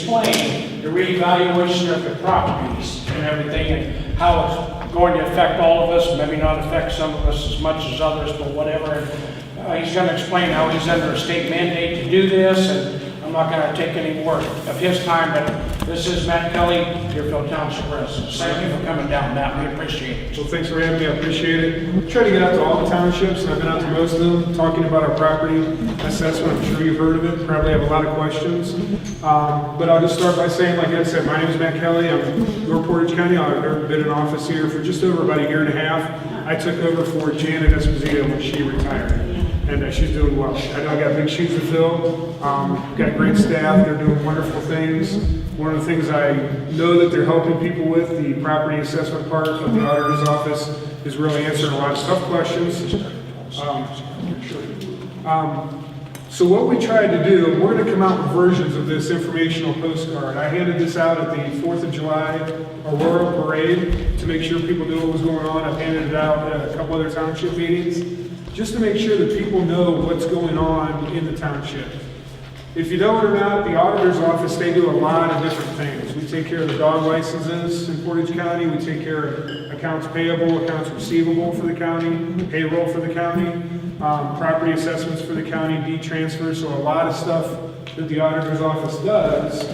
explain the reevaluation of the properties and everything and how it's going to affect all of us, maybe not affect some of us as much as others, but whatever. And, he's going to explain how he's under a state mandate to do this, and I'm not going to take any more of his time, but this is Matt Kelly, Deerfield Township resident. Thank you for coming down, Matt. We appreciate it. Well, thanks for having me. I appreciate it. I try to get out to all the townships, and I've been out to most of them talking about our property assessment. I'm sure you've heard of it. Probably have a lot of questions. But I'll just start by saying, like I said, my name is Matt Kelly. I'm your Portage County Auditor. I've been in office here for just over about a year and a half. I took over for Janet Esposito when she retired, and she's doing well. I know I got big shoes to fill. Got a great staff. They're doing wonderful things. One of the things I know that they're helping people with, the property assessment part of the auditor's office, is really answering a lot of tough questions. So what we tried to do, we're going to come out with versions of this informational postcard. I handed this out at the 4th of July Aurora Parade to make sure people knew what was going on. I've handed it out at a couple other township meetings, just to make sure that people know what's going on in the township. If you know it or not, the auditor's office, they do a lot of different things. We take care of the dog licenses in Portage County. We take care of accounts payable, accounts receivable for the county, payroll for the county, property assessments for the county, deed transfers, so a lot of stuff that the auditor's office does.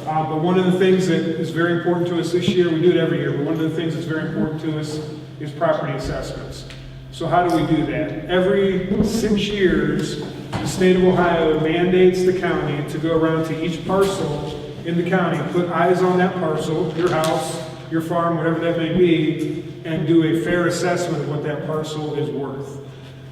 But one of the things that is very important to us this year, we do it every year, but one of the things that's very important to us is property assessments. So how do we do that? Every 6 years, the state of Ohio mandates the county to go around to each parcel in the county, put eyes on that parcel, your house, your farm, whatever that may be, and do a fair assessment of what that parcel is worth.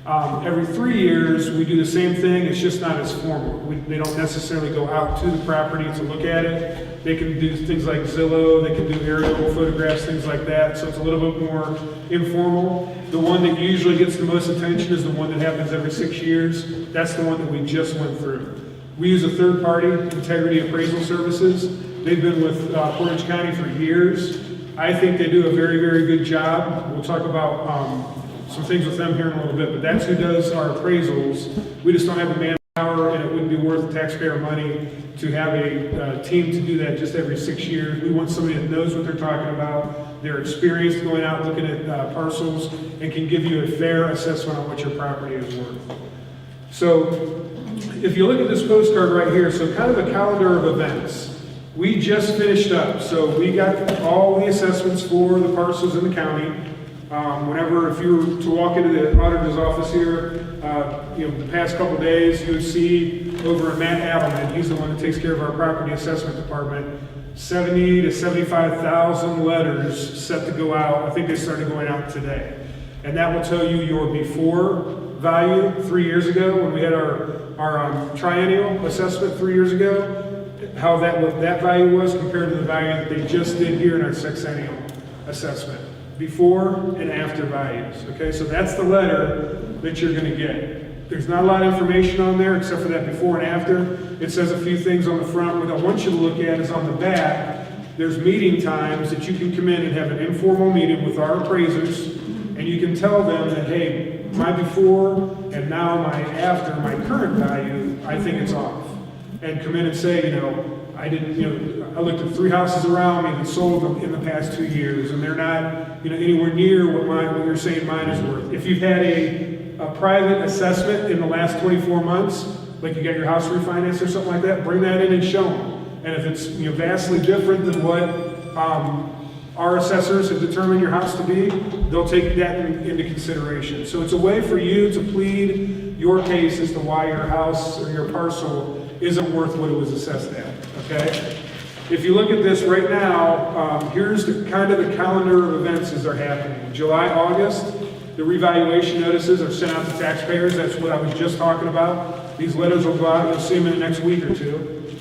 Every 3 years, we do the same thing. It's just not as formal. They don't necessarily go out to the property to look at it. They can do things like Zillow, they can do aerial photographs, things like that. So it's a little bit more informal. The one that usually gets the most attention is the one that happens every 6 years. That's the one that we just went through. We use a third party, Integrity Appraisal Services. They've been with Portage County for years. I think they do a very, very good job. We'll talk about some things with them here in a little bit, but that's who does our appraisals. We just don't have the manpower, and it wouldn't be worth taxpayer money to have a team to do that just every 6 years. We want somebody that knows what they're talking about, they're experienced going out looking at parcels, and can give you a fair assessment on what your property is worth. So if you look at this postcard right here, so kind of a calendar of events. We just finished up, so we got all the assessments for the parcels in the county. Whenever, if you were to walk into the auditor's office here, the past couple days, you would see over at Matt Adelman, he's the one that takes care of our property assessment department, 70 to 75,000 letters set to go out. I think they started going out today. And that will tell you your before value 3 years ago, when we had our triennial assessment 3 years ago, how what that value was compared to the value that they just did here in our sexennial assessment. Before and after values, okay? So that's the letter that you're gonna get. There's not a lot of information on there except for that before and after. It says a few things on the front. What I want you to look at is on the back, there's meeting times that you can come in and have an informal meeting with our appraisers, and you can tell them that, hey, my before and now my after, my current value, I think it's off. And come in and say, I looked at 3 houses around me and sold them in the past 2 years, and they're not, anywhere near what you're saying mine is worth. If you've had a private assessment in the last 24 months, like you got your house refinanced or something like that, bring that in and show them. And if it's vastly different than what our assessors have determined your house to be, they'll take that into consideration. So it's a way for you to plead your case as to why your house or your parcel isn't worth what it was assessed at, okay? If you look at this right now, here's the kind of the calendar of events as they're happening. July, August, the revaluation notices are sent out to taxpayers. That's what I was just talking about. These letters will go out, you'll see them in the next week or two.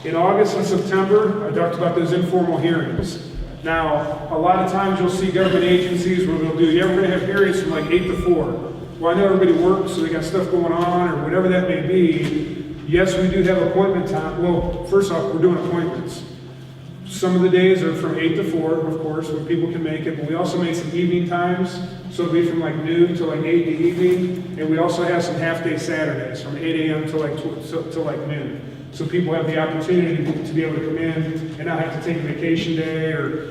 In August and September, I talked about those informal hearings. Now, a lot of times you'll see government agencies where they'll do, we're going to have hearings from like 8 to 4. Well, I know everybody works, so they got stuff going on, or whatever that may be. Yes, we do have appointment time. Well, first off, we're doing appointments. Some of the days are from 8 to 4, of course, when people can make it, but we also make some evening times, so it'll be from like noon to like 8 in the evening, and we also have some half-day Saturdays from 8 a.m. to like noon. so people have the opportunity to be able to come in and not have to take a vacation day or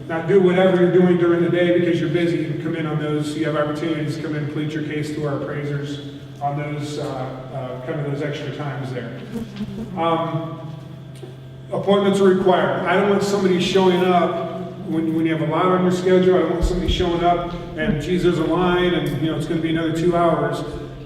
not do whatever you're doing during the day because you're busy. You can come in on those. You have opportunities to come in and plead your case to our appraisers on those kind of those extra times there. Appointments are required. I don't want somebody showing up when you have a lot on your schedule. I don't want somebody showing up and geez, there's a line and it's going to be another 2 hours.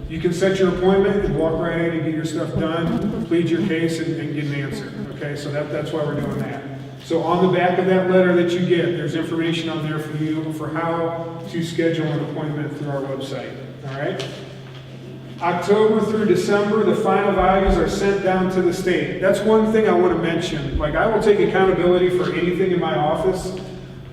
You can set your appointment and walk right in and get your stuff done, plead your case, and get an answer. Okay, so that's why we're doing that. So on the back of that letter that you get, there's information on there for you for how to schedule an appointment through our website. All right. October through December, the final values are sent down to the state. That's one thing I want to mention. Like, I will take accountability for anything in my office,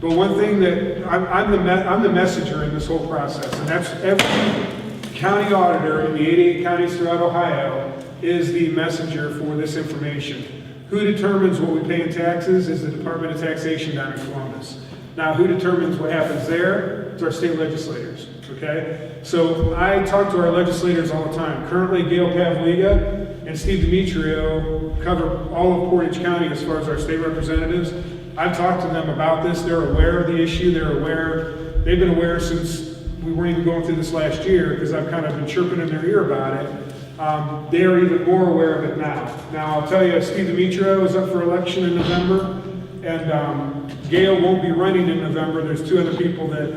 but one thing that I'm the messenger in this whole process, and that's every county auditor in the 88 counties throughout Ohio is the messenger for this information. Who determines what we pay in taxes is the Department of Taxation down in Columbus. Now, who determines what happens there? It's our state legislators. Okay? So I talk to our legislators all the time. Currently, Gail Pavliga and Steve Demetrio cover all of Portage County as far as our state representatives. I've talked to them about this. They're aware of the issue. They've been aware since we weren't even going through this last year because I've kind of been chirping in their ear about it. They're even more aware of it now. Now, I'll tell you, Steve Demetrio is up for election in November, and Gail won't be running in November. There's two other people that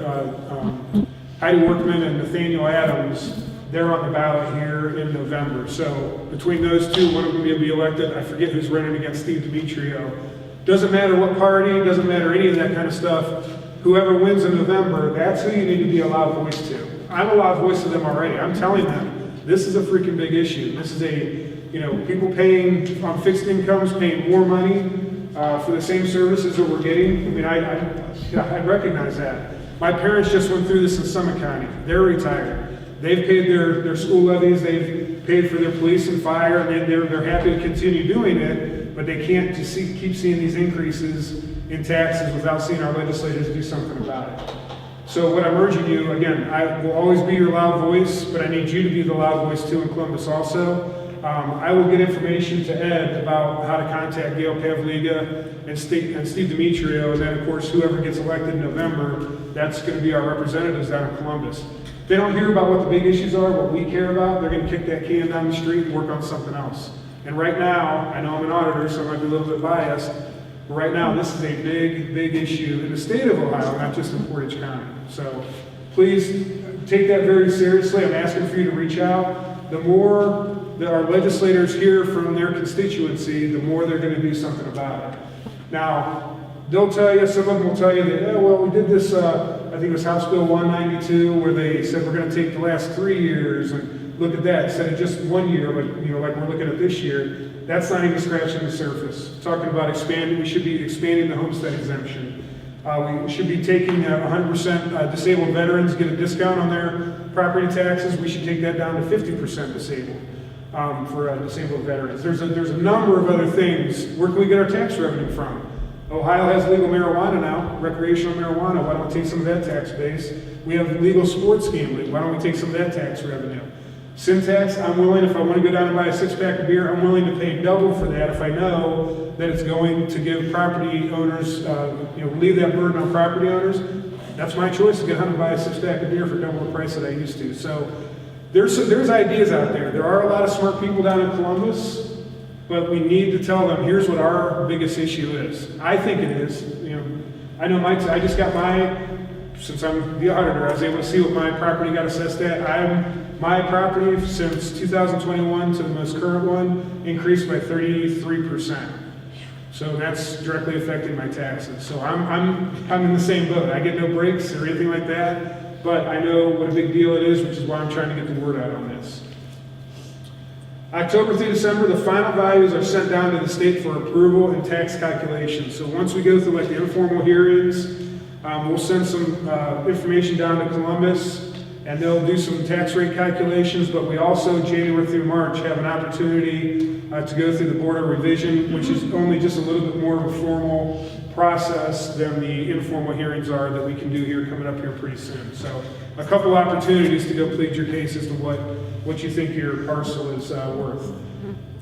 Heidi Workman and Nathaniel Adams, they're on the ballot here in November. So between those two, one of them will be elected. I forget who's running against Steve Demetrio. Doesn't matter what party, doesn't matter any of that kind of stuff. Whoever wins in November, that's who you need to be a loud voice to. I'm a loud voice to them already. I'm telling them, this is a freaking big issue. This is people paying on fixed incomes, paying more money for the same services that we're getting. I mean, I recognize that. My parents just went through this in Summit County. They're retired. They've paid their school levies. They've paid for their police and fire. And they're happy to continue doing it, but they can't just keep seeing these increases in taxes without seeing our legislators do something about it. So what I'm urging you, again, I will always be your loud voice, but I need you to be the loud voice too in Columbus also. I will get information to Ed about how to contact Gail Pavliga and Steve Demetrio, and then of course whoever gets elected in November, that's going to be our representatives down in Columbus. If they don't hear about what the big issues are, what we care about, they're going to kick that can down the street and work on something else. And right now, I know I'm an auditor, so I might be a little bit biased, but right now this is a big, big issue in the state of Ohio, not just in Portage County. So please take that very seriously. I'm asking for you to reach out. The more that our legislators hear from their constituency, the more they're going to do something about it. Now, they'll tell you, some of them will tell you that, we did this, I think it was House Bill 192, where they said we're going to take the last 3 years and look at that instead of just 1 year, like we're looking at this year. That's not even scratching the surface. Talking about expanding, we should be expanding the homestead exemption. We should be taking 100% disabled veterans get a discount on their property taxes. We should take that down to 50% disabled for disabled veterans. There's a number of other things. Where can we get our tax revenue from? Ohio has legal marijuana now, recreational marijuana. Why don't we take some of that tax base? We have legal sports gambling. Why don't we take some of that tax revenue? Sin tax, I'm willing, if I want to go down and buy a 6-pack of beer, I'm willing to pay double for that if I know that it's going to give property owners, relieve that burden on property owners. That's my choice to get home and buy a 6-pack of beer for double the price that I used to. So there's ideas out there. There are a lot of smart people down in Columbus, but we need to tell them, here's what our biggest issue is. I think it is. I know I just got since I'm the auditor, I was able to see what my property got assessed at. My property since 2021 to the most current one increased by 33%. So that's directly affecting my taxes. So I'm in the same boat. I get no breaks or anything like that, but I know what a big deal it is, which is why I'm trying to get the word out on this. October through December, the final values are sent down to the state for approval and tax calculations. So once we go through like the informal hearings, we'll send some information down to Columbus, and they'll do some tax rate calculations, but we also, January through March, have an opportunity to go through the Board of Revision, which is only just a little bit more of a formal process than the informal hearings are that we can do here coming up here pretty soon. So a couple opportunities to go plead your case as to what you think your parcel is worth.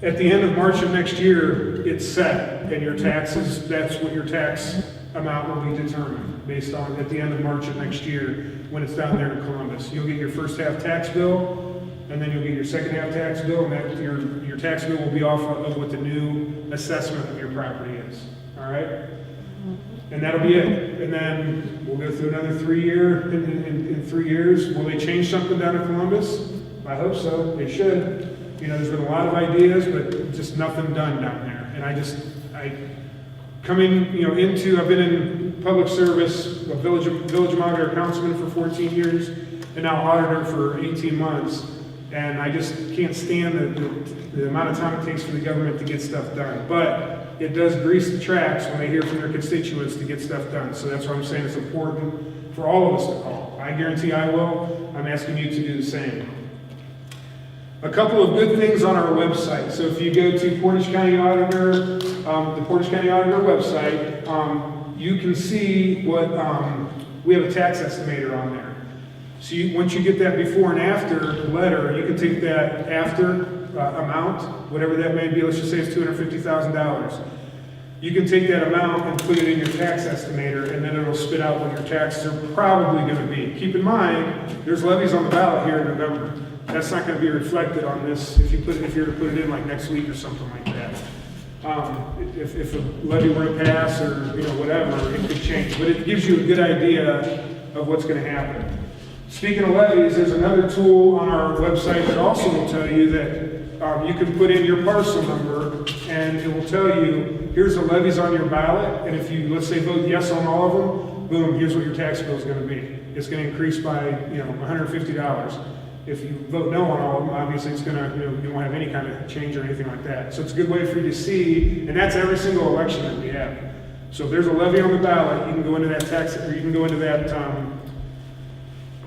At the end of March of next year, it's set, and your taxes, that's what your tax amount will be determined based on at the end of March of next year when it's down there in Columbus. You'll get your first half tax bill, and then you'll get your second half tax bill, and that, your tax bill will be off of what the new assessment of your property is. All right? And that'll be it. And then we'll go through another 3 year, in 3 years. Will they change something down in Columbus? I hope so. They should. You know, there's been a lot of ideas, but just nothing done down there. And coming, you know, I've been in public service, a village monitor, councilman for 14 years, and now auditor for 18 months. And I just can't stand the amount of time it takes for the government to get stuff done. But it does grease the tracks when they hear from their constituents to get stuff done. So that's why I'm saying it's important for all of us to call. I guarantee I will. I'm asking you to do the same. A couple of good things on our website. So if you go to Portage County Auditor, the Portage County Auditor website, you can see what, we have a tax estimator on there. So once you get that before and after letter, you can take that after amount, whatever that may be, let's just say it's $250,000. You can take that amount and put it in your tax estimator, and then it'll spit out what your taxes are probably going to be. Keep in mind, there's levies on the ballot here in November. That's not going to be reflected on this if you're to put it in like next week or something like that. If a levy were to pass or whatever, it could change. But it gives you a good idea of what's going to happen. Speaking of levies, there's another tool on our website that also will tell you that you can put in your parcel number, and it will tell you, here's the levies on your ballot, and if you, let's say, vote yes on all of them, boom, here's what your tax bill is going to be. It's going to increase by, $150. If you vote no on all of them, obviously it's going to, you won't have any kind of change or anything like that. So it's a good way for you to see, and that's every single election that we have. So if there's a levy on the ballot, you can go into that tax, or you can go into that,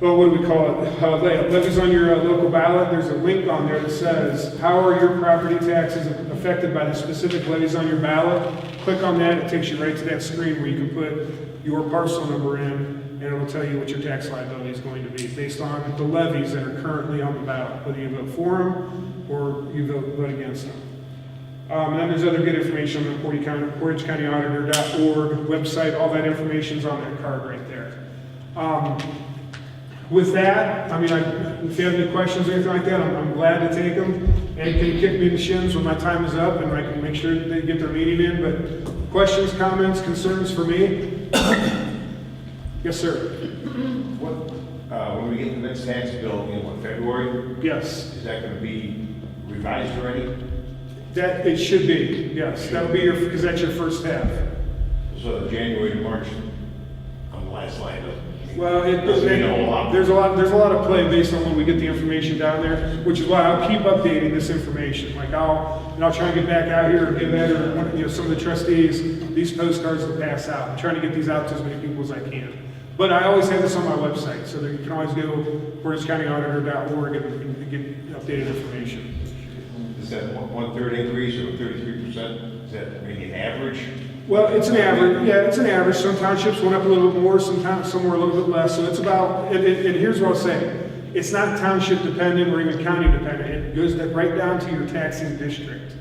well, what do we call it? Levies on your local ballot. There's a link on there that says, how are your property taxes affected by the specific levies on your ballot? Click on that, it takes you right to that screen where you can put your parcel number in, and it will tell you what your tax liability is going to be based on the levies that are currently on the ballot, whether you vote for them or you vote against them. And then there's other good information on the PortageCountyAuditor.org website. All that information is on that card right there. With that, if you have any questions or anything like that, I'm glad to take them. And you can kick me in the shins when my time is up, and I can make sure that they get their meeting in. But questions, comments, concerns for me? Yes, sir. When we get the next tax bill in February? Yes. Is that going to be revised already? That it should be. Yes, that'll be because that's your first half. So the January to March on the last line of. Well, there's a lot of play based on when we get the information down there, which is why I'll keep updating this information. Like I'll try and get back out here and give that or some of the trustees these postcards to pass out. I'm trying to get these out to as many people as I can. But I always have this on my website, so that you can always go PortageCountyAuditor.org and get updated information. Is that 1/3 increase or 33%? Is that maybe an average? Well, it's an average. Yeah, it's an average. Some townships went up a little bit more, sometimes somewhere a little bit less. So it's about, and here's what I'll say. It's not township dependent or even county dependent. It goes right down to your taxing district.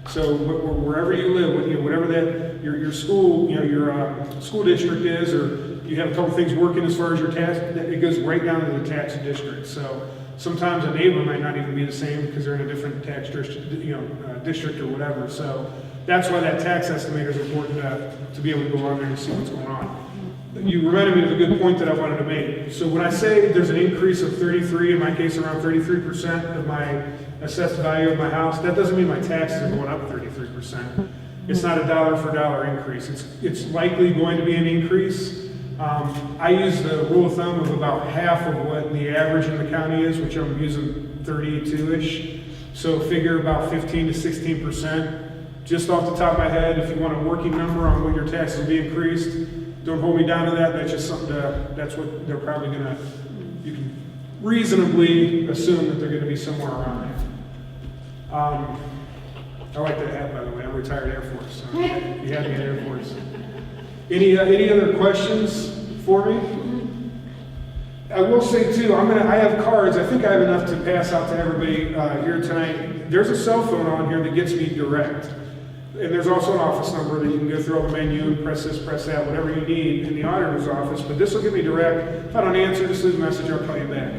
So wherever you live, whatever that your school, your school district is, or you have a couple things working as far as your tax, it goes right down to the tax district. So sometimes a neighbor might not even be the same because they're in a different tax district, district or whatever. So that's why that tax estimator is important to be able to go on there and see what's going on. You reminded me of a good point that I wanted to make. So when I say there's an increase of 33, in my case around 33% of my assessed value of my house, that doesn't mean my taxes are going up 33%. It's not a dollar for dollar increase. It's likely going to be an increase. I use the rule of thumb of about half of what the average in the county is, which I'm using 32-ish. So figure about 15 to 16%. Just off the top of my head, if you want a working number on what your taxes will be increased, don't hold me down to that. That's just something that's what they're probably gonna, you can reasonably assume that they're gonna be somewhere around there. I like that hat, by the way. I'm retired Air Force. So you had me in Air Force. Any other questions for me? I will say too, I have cards, I think I have enough to pass out to everybody here tonight. There's a cell phone on here that gets me direct. And there's also an office number that you can go through all the menu and press this, press that, whatever you need in the auditor's office. But this will get me direct. If I don't answer, just leave a message, I'll call you back.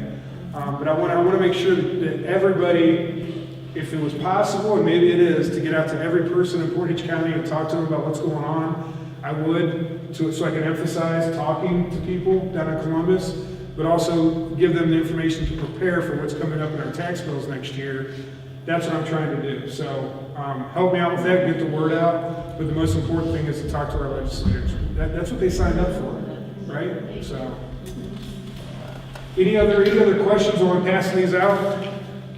But I want to make sure that everybody, if it was possible, and maybe it is, to get out to every person in Portage County and talk to them about what's going on, I would, so I can emphasize talking to people down in Columbus, but also give them the information to prepare for what's coming up in our tax bills next year. That's what I'm trying to do. So help me out with that, get the word out. But the most important thing is to talk to our legislators. That's what they signed up for, right? So, any other questions while I'm passing these out?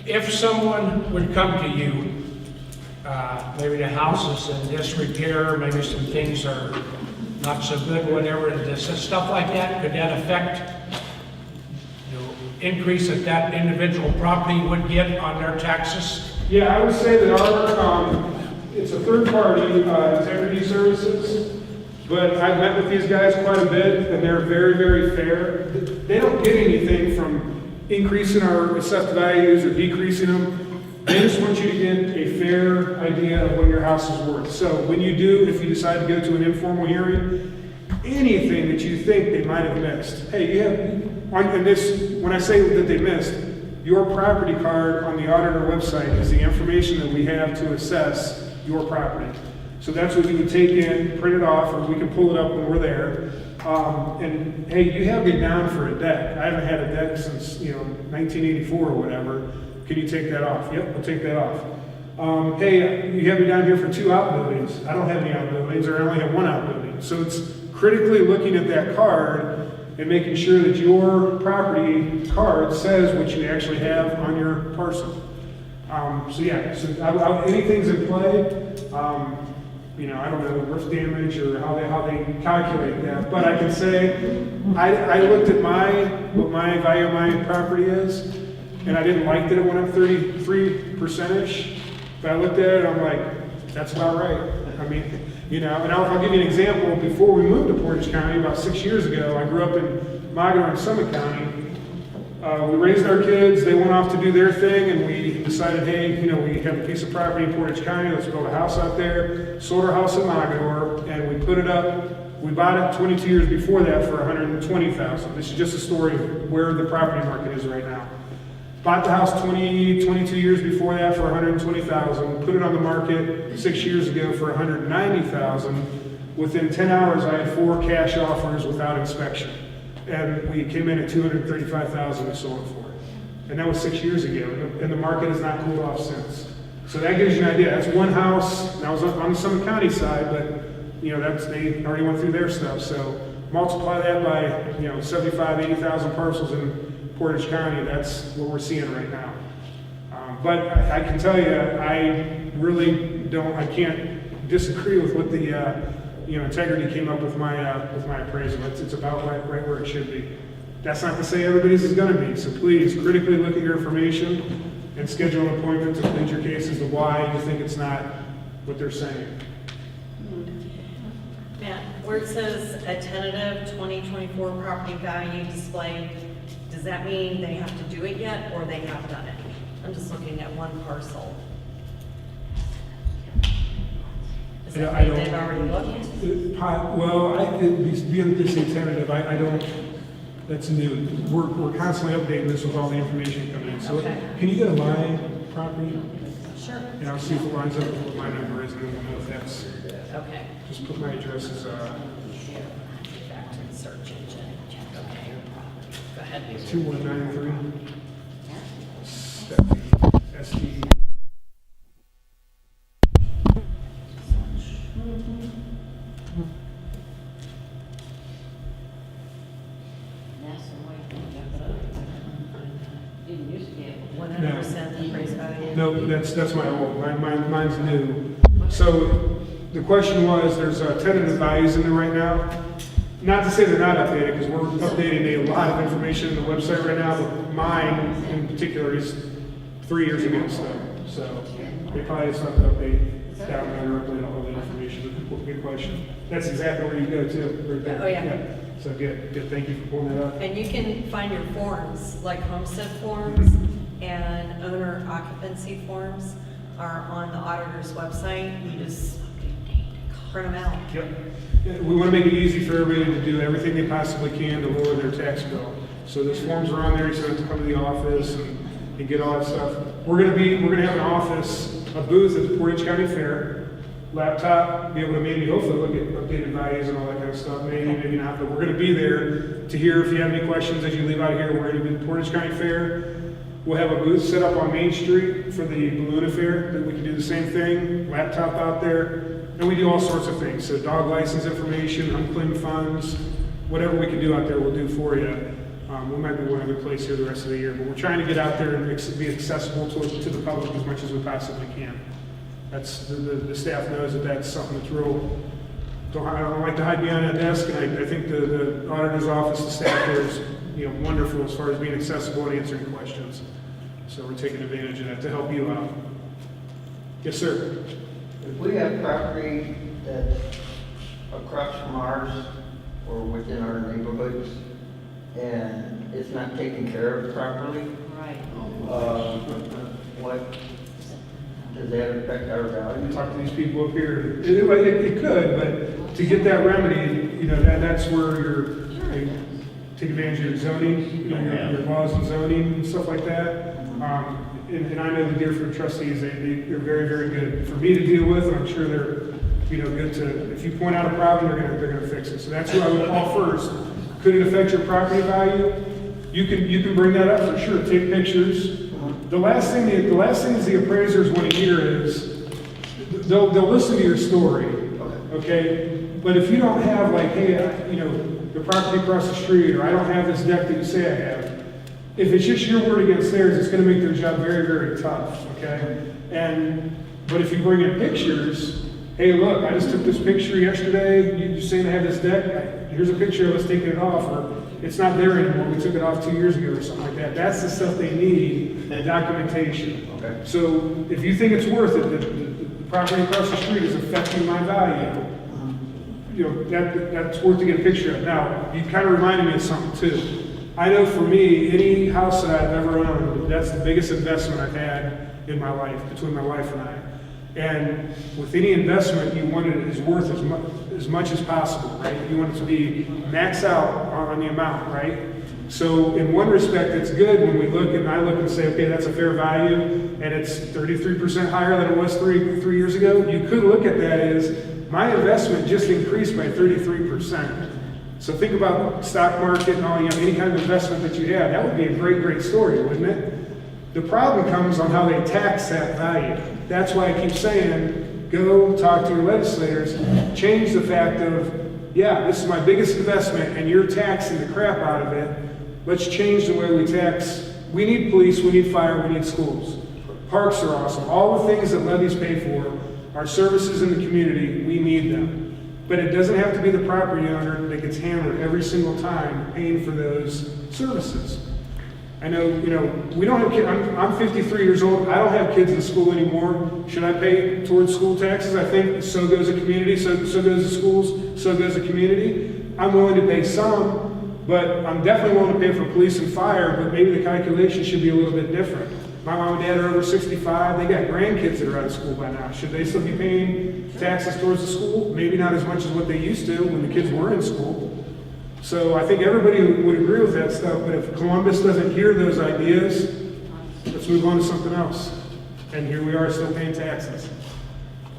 If someone would come to you, maybe the house is in disrepair, maybe some things are not so good, whatever, this stuff like that, could that affect the increase that that individual property would get on their taxes? Yeah, I would say that our, it's a third party, integrity services, but I've met with these guys quite a bit, and they're very, very fair. They don't get anything from increasing our assessed values or decreasing them. They just want you to get a fair idea of what your house is worth. So when you do, if you decide to go to an informal hearing, anything that you think they might have missed, hey, you have, and this, when I say that they missed, your property card on the auditor website is the information that we have to assess your property. So that's what you would take in, print it off, or we can pull it up when we're there. And hey, you have me down for a deck. I haven't had a deck since 1984 or whatever. Can you take that off? Yep, I'll take that off. Hey, you have me down here for 2 outbuildings. I don't have any outbuildings, or I only have 1 outbuilding. So it's critically looking at that card and making sure that your property card says what you actually have on your parcel. So yeah, so anything's in play. I don't know roof damage or how they calculate that, but I can say I looked at what my value of my property is, and I didn't like that it went up 33%ish. But I looked at it, and I'm like, that's about right. I mean, and I'll give you an example. Before we moved to Portage County about 6 years ago, I grew up in Montgomery and Summit County. We raised our kids, they went off to do their thing, and we decided, hey, we have a piece of property in Portage County, let's build a house out there. Sold our house in Montgomery, and we put it up. We bought it 22 years before that for $120,000. This is just a story of where the property market is right now. Bought the house 22 years before that for $120,000. Put it on the market 6 years ago for $190,000. Within 10 hours, I had 4 cash offers without inspection. And we came in at $235,000 and sold it for it. And that was 6 years ago, and the market has not cooled off since. So that gives you an idea. That's one house. That was on the Summit County side, but they already went through their stuff. So multiply that by 75, 80,000 parcels in Portage County. That's what we're seeing right now. But I can tell you, I really don't. I can't disagree with what the integrity came up with my appraisal. It's about right where it should be. That's not to say everybody's is going to be. So please critically look at your information and schedule an appointment to plead your case as to why you think it's not what they're saying. Matt, where it says a tentative 2024 property value displayed, does that mean they have to do it yet, or they have done it? I'm just looking at one parcel. Does that mean they've already looked? Well, being this is tentative, I don't. That's new. We're constantly updating this with all the information coming in. So Okay. can you go to my property? Sure. And I'll see if it lines up with what my number is, and then we'll know if that's. Okay. Just put my address as Back to the search engine. Okay. Go ahead. 2193. SD. Didn't used to be able to. 100% appraised value. No, that's my old. Mine's new. So the question was, there's tentative values in there right now. Not to say they're not updated, because we're updating a lot of information on the website right now, but mine in particular is 3 years ago stuff. So they probably just have to update down there, update all the information. Good question. That's exactly where you go to. Right there. Oh, yeah. So good, thank you for pulling that up. And you can find your forms, like homestead forms and owner occupancy forms are on the auditor's website. You just print them out. Yep. Yeah, we want to make it easy for everybody to do everything they possibly can to lower their tax bill. So those forms are on there, you just have to come to the office and get all that stuff. We're gonna have an office, a booth at the Portage County Fair, laptop, be able to maybe hopefully look at updated values and all that kind of stuff, maybe not, but we're gonna be there to hear if you have any questions as you leave out of here. We're gonna be at the Portage County Fair. We'll have a booth set up on Main Street for the balloon affair, that we can do the same thing, laptop out there, and we do all sorts of things. So dog license information, unclaimed funds, whatever we can do out there, we'll do for you. We might be one other place here the rest of the year, but we're trying to get out there and be accessible to the public as much as we possibly can. That's, the staff knows that that's something that's real, I don't like to hide behind that desk, and I think the auditor's office, the staff there is, wonderful as far as being accessible and answering questions. So we're taking advantage of that to help you out. Yes, sir. If we have property that's across from ours or within our neighborhoods and it's not taken care of properly, Right. what, does that affect our value? Talk to these people up here. It could, but to get that remedy, that's where you take advantage of your zoning, your laws and zoning and stuff like that. And I know the Deerfield trustees, they're very, very good for me to deal with, and I'm sure they're, good to, if you point out a problem, they're gonna fix it. So that's who I would call first. Could it affect your property value? You can bring that up for sure. Take pictures. The last thing the appraisers want to hear is they'll listen to your story, okay? But if you don't have like, hey, the property across the street, or I don't have this deck that you say I have, if it's just your word against theirs, it's going to make their job very, very tough, okay? But if you bring in pictures, hey, look, I just took this picture yesterday. You're saying I have this deck. Here's a picture of us taking it off, or it's not there anymore. We took it off 2 years ago, or something like that. That's the stuff they need, documentation. Okay. So if you think it's worth it, the property across the street is affecting my value, that's worth to get a picture of. Now, you kind of reminded me of something too. I know for me, any house that I've ever owned, that's the biggest investment I've had in my life, between my wife and I. And with any investment, you want it is worth as much as possible, right? You want it to be max out on the amount, right? So in one respect, it's good when we look and I look and say, okay, that's a fair value, and it's 33% higher than it was three years ago. You could look at that as my investment just increased by 33%. So think about stock market and all, any kind of investment that you have. That would be a great, great story, wouldn't it? The problem comes on how they tax that value. That's why I keep saying, go talk to your legislators, change the fact of, yeah, this is my biggest investment and you're taxing the crap out of it. Let's change the way we tax. We need police, we need fire, we need schools. Parks are awesome. All the things that levies pay for are services in the community, we need them. But it doesn't have to be the property owner that gets hammered every single time paying for those services. I know, we don't have kids. I'm 53 years old. I don't have kids in school anymore. Should I pay towards school taxes? I think so goes the community, so goes the schools, so goes the community. I'm willing to pay some, but I'm definitely willing to pay for police and fire, but maybe the calculation should be a little bit different. My mom and dad are over 65. They got grandkids that are out of school by now. Should they still be paying taxes towards the school? Maybe not as much as what they used to when the kids were in school. So I think everybody would agree with that stuff, but if Columbus doesn't hear those ideas, let's move on to something else. And here we are still paying taxes.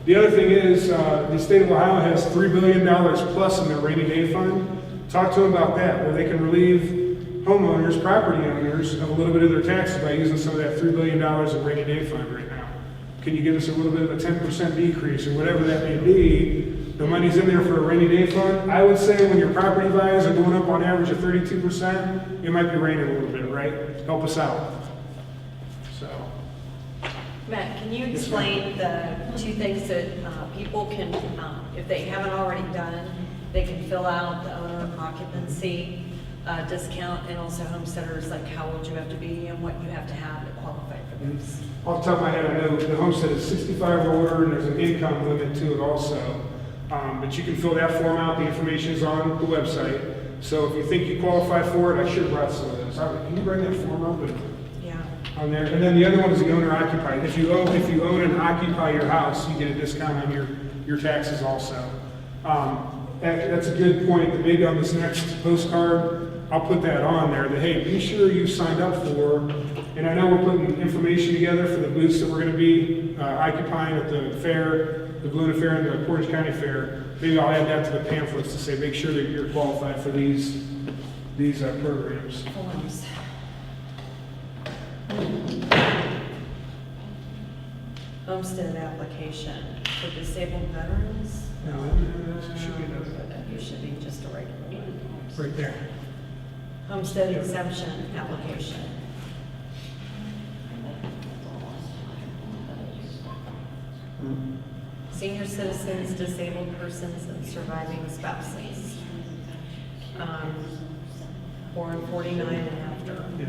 The other thing is, the state of Ohio has $3 billion plus in their rainy day fund. Talk to them about that, where they can relieve homeowners, property owners, of a little bit of their taxes by using some of that $3 billion in rainy day fund right now. Can you give us a little bit of a 10% decrease or whatever that may be? The money's in there for a rainy day fund. I would say when your property values are going up on average of 32%, it might be raining a little bit, right? Help us out. So. Matt, can you explain the two things that people can, if they haven't already done, they can fill out the owner occupancy discount, and also homesteaders, like how old you have to be and what you have to have to qualify for those? Off the top of my head, I know the homestead is 65 or older, and there's an income limit to it also. But you can fill that form out. The information is on the website. So if you think you qualify for it, I should have brought some of those. Can you bring that form up Yeah. on there? And then the other one is the owner occupied. If you own and occupy your house, you get a discount on your taxes also. That's a good point, that maybe on this next postcard, I'll put that on there, that, hey, be sure you signed up for, and I know we're putting information together for the booths that we're gonna be occupying at the fair, the Balloon Fair and the Portage County Fair. Maybe I'll add that to the pamphlets to say, make sure that you're qualified for these programs. Forms. Homestead application for disabled veterans? No, that should be You should be just a regular one. right there. Homestead exemption application. Senior citizens, disabled persons, and surviving spouses. 449 and after. Yeah.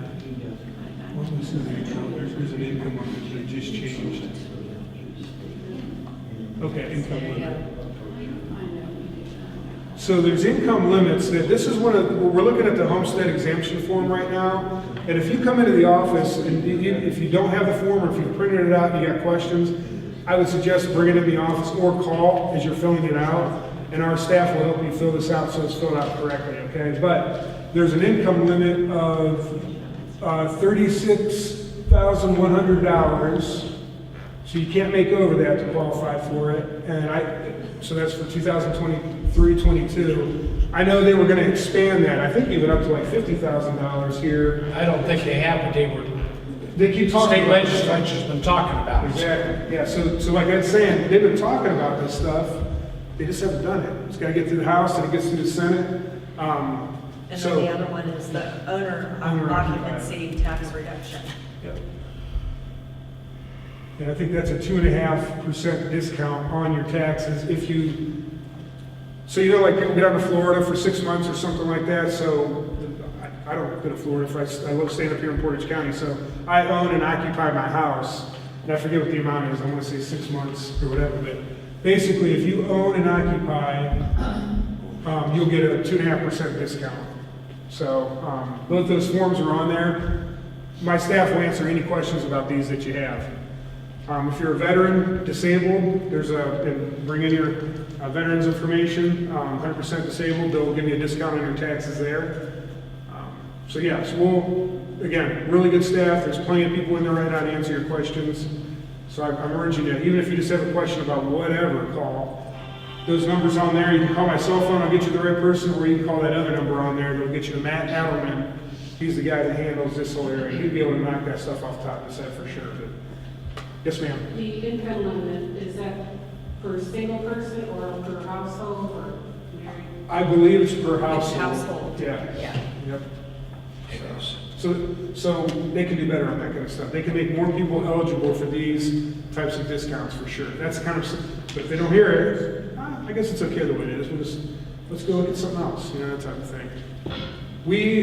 What was the income? There's an income limit that just changed. Okay, income limit. So there's income limits that, this is we're looking at the homestead exemption form right now. And if you come into the office and if you don't have the form, or if you printed it out and you got questions, I would suggest bring it in the office or call as you're filling it out. And our staff will help you fill this out so it's filled out correctly, okay? But there's an income limit of $36,100. So you can't make over that to qualify for it. And so that's for 2023-22. I know they were going to expand that. I think even up to like $50,000 here. I don't think they have, but They keep talking state about this stuff. legislature's been talking about it. Exactly. Yeah. So like I'm saying, they've been talking about this stuff. They just haven't done it. It's got to get through the House, and it gets through the Senate. And then the other one is the owner occupancy tax reduction. Yep. And I think that's a 2.5% discount on your taxes if you, so you know, like people get out to Florida for 6 months or something like that. So I don't go to Florida if I live staying up here in Portage County. So I own and occupy my house, and I forget what the amount is. I want to say 6 months or whatever. But basically, if you own and occupy, you'll get a 2.5% discount. So both those forms are on there. My staff will answer any questions about these that you have. If you're a veteran, disabled, bring in your veterans information, 100% disabled, they'll give you a discount on your taxes there. So again, really good staff, there's plenty of people in there right now to answer your questions. So I'm urging you, even if you just have a question about whatever, call. Those numbers on there, you can call my cell phone, I'll get you the right person, or you can call that other number on there, they'll get you to Matt Allerman. He's the guy that handles this whole area. He'd be able to knock that stuff off the top of his head for sure. But yes, ma'am. The income limit, is that per single person or per household or married? I believe it's per household. Household. Yeah. Yeah. Yep. So they can do better on that kind of stuff. They can make more people eligible for these types of discounts for sure. That's kind of, but if they don't hear it, I guess it's okay the way it is. Let's go look at something else, that type of thing.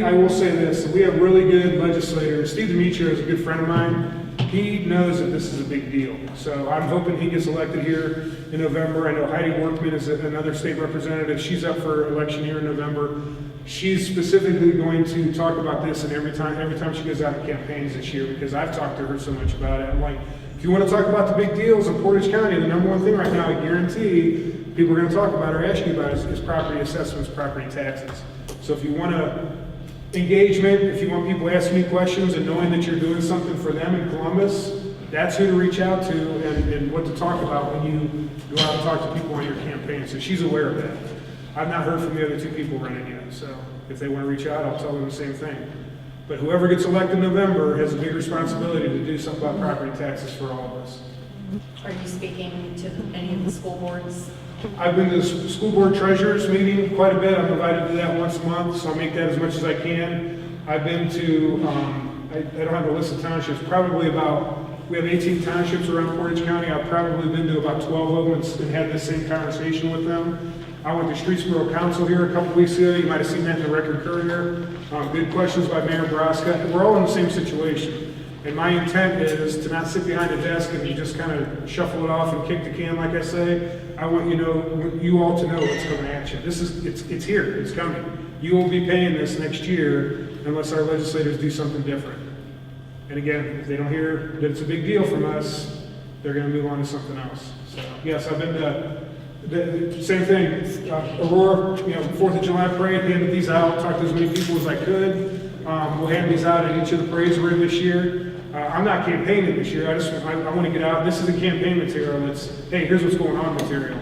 I will say this, we have really good legislators. Steve Demetrio is a good friend of mine. He knows that this is a big deal. So I'm hoping he gets elected here in November. I know Heidi Workman is another state representative. She's up for election here in November. She's specifically going to talk about this, and every time she goes out in campaigns this year, because I've talked to her so much about it. I'm like, if you want to talk about the big deals in Portage County, the number one thing right now, I guarantee people are going to talk about or ask you about is property assessments, property taxes. So if you want engagement, if you want people asking you questions and knowing that you're doing something for them in Columbus, that's who to reach out to and what to talk about when you go out and talk to people on your campaign. So she's aware of that. I've not heard from the other two people running yet, so if they want to reach out, I'll tell them the same thing. But whoever gets elected in November has a big responsibility to do something about property taxes for all of us. Are you speaking to any of the school boards? I've been to the school board treasurers meeting quite a bit. I'm invited to that once a month, so I'll make that as much as I can. I've been to, I don't have a list of townships, we have 18 townships around Portage County. I've probably been to about 12 of them and had the same conversation with them. I went to Streetsboro Council here a couple weeks ago. You might have seen that in the Record Courier. Good questions by Mayor Braska. We're all in the same situation. And my intent is to not sit behind a desk and you just kind of shuffle it off and kick the can, like I say. I want you all to know what's coming at you. It's here, it's coming. you will be paying this next year unless our legislators do something different. And again, if they don't hear that it's a big deal from us, they're gonna move on to something else. So, yes, I've been to, the same thing, Aurora, 4th of July parade, handed these out, talked to as many people as I could. We'll hand these out at each of the parades we're in this year. I'm not campaigning this year, I want to get out, this isn't campaign material, it's, hey, here's what's going on material.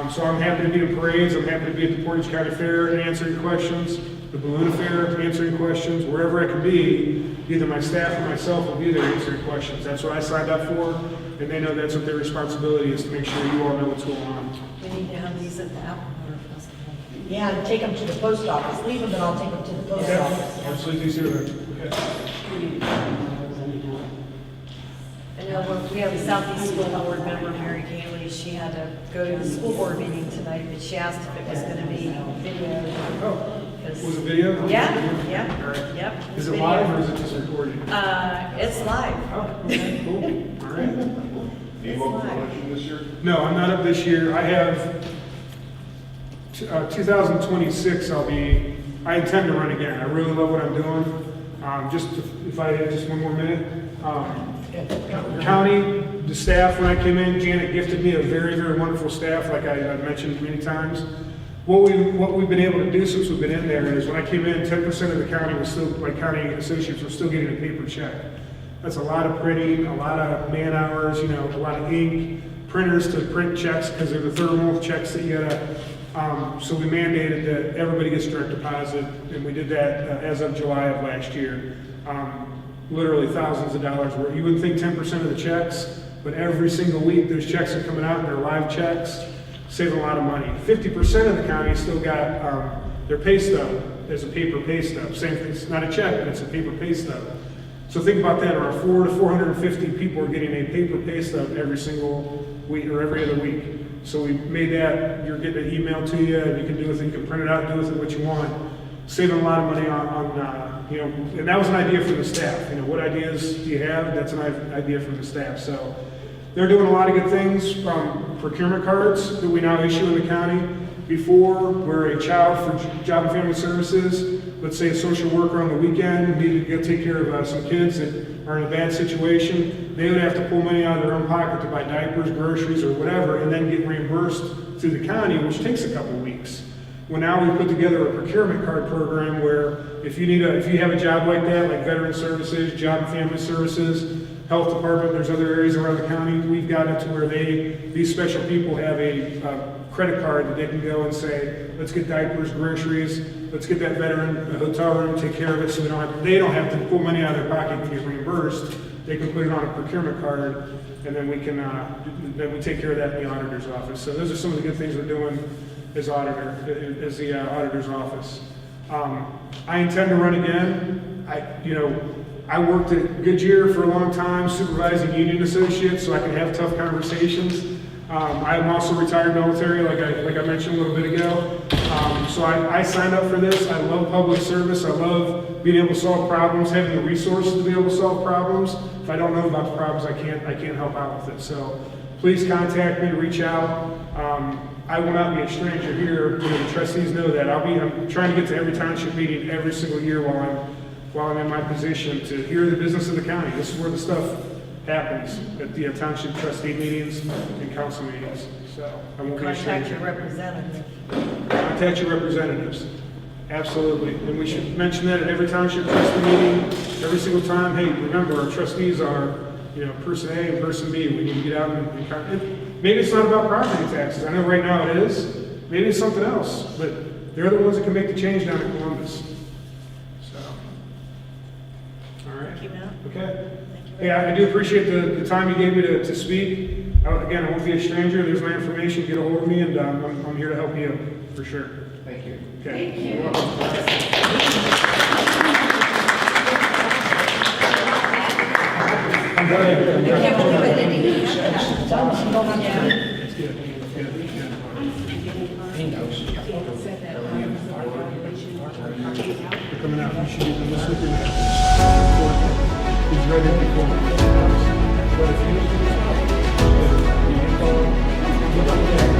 So I'm happy to be in parades, I'm happy to be at the Portage County Fair answering questions, the Balloon Affair answering questions, wherever I can be, either my staff or myself will be there answering questions. That's what I signed up for, and they know that's what their responsibility is, to make sure you all know what's going on. We need to have these at the Applewater Festival. Yeah, and take them to the post office. Leave them and I'll take them to the post Okay, office. absolutely, easier then. Okay. I know we have a Southeast School Board member, Mary Gailey, she had to go to the school board meeting tonight, but she asked if it was gonna be video. Oh, was it video? Yeah, yeah, All right. yep. Is it video. live or is it just recorded? It's live. Oh, okay, cool, all right. Do you vote for election this year? No, I'm not up this year. I have 2026. I intend to run again. I really love what I'm doing. If I had just one more minute. County, the staff, when I came in, Janet gifted me a very, very wonderful staff, like I mentioned many times. What we've been able to do since we've been in there is, when I came in, 10% of the county was still, like county associates were still getting a paper check. That's a lot of printing, a lot of man hours, a lot of ink, printers to print checks because they're the thermal checks that you gotta. So we mandated that everybody gets direct deposit, and we did that as of July of last year. Literally thousands of dollars worth. You wouldn't think 10% of the checks, but every single week those checks are coming out and they're live checks, saving a lot of money. 50% of the county still got their pay stub as a paper pay stub. Same thing, it's not a check, but it's a paper pay stub. So think about that, around 400 to 450 people are getting a paper pay stub every single week or every other week. So we made that, you're getting an email to you, and you can do with it, you can print it out, do with it what you want. Saving a lot of money and that was an idea from the staff. What ideas do you have? That's an idea from the staff. So they're doing a lot of good things, from procurement cards that we now issue in the county. Before, where a child for Job and Family Services, let's say a social worker on the weekend, needed to go take care of some kids that are in a bad situation, they would have to pull money out of their own pocket to buy diapers, groceries, or whatever, and then get reimbursed through the county, which takes a couple weeks. Well, now we put together a procurement card program where if you have a job like that, like Veteran Services, Job and Family Services, Health Department, there's other areas around the county, we've got it to where these special people have a credit card that they can go and say, let's get diapers, groceries, let's get that veteran a hotel room, take care of it, so they don't have to pull money out of their pocket to get reimbursed. They can put it on a procurement card, and then we take care of that in the auditor's office. So those are some of the good things we're doing as the auditor's office. I intend to run again. I worked at Goodyear for a long time, supervising union associates, so I can have tough conversations. I'm also retired military, like I mentioned a little bit ago. So I signed up for this. I love public service. I love being able to solve problems, having the resources to be able to solve problems. If I don't know about the problems, I can't help out with it. So please contact me, reach out. I will not be a stranger here. The trustees know that. I'm trying to get to every township meeting every single year while I'm in my position to hear the business of the county. This is where the stuff happens, at the township trustee meetings and council meetings. So I won't be a Contact stranger. your representative. Contact your representatives. Absolutely. And we should mention that at every township trustee meeting, every single time. Hey, remember, our trustees are, person A and person B. We need to get out and maybe it's not about property taxes. I know right now it is. Maybe it's something else. But they're the ones that can make the change down in Columbus. So, all right. Thank you, Matt. Okay. Thank you. Hey, I do appreciate the time you gave me to speak. Again, I won't be a stranger. There's my information. Get a hold of me, and I'm here to help you for sure. Thank you. Okay. Thank you. You're welcome. I'm done. I can't believe I didn't even have that. Yeah. That's good. They're coming out. You should give them this with your next. He's ready before. But if you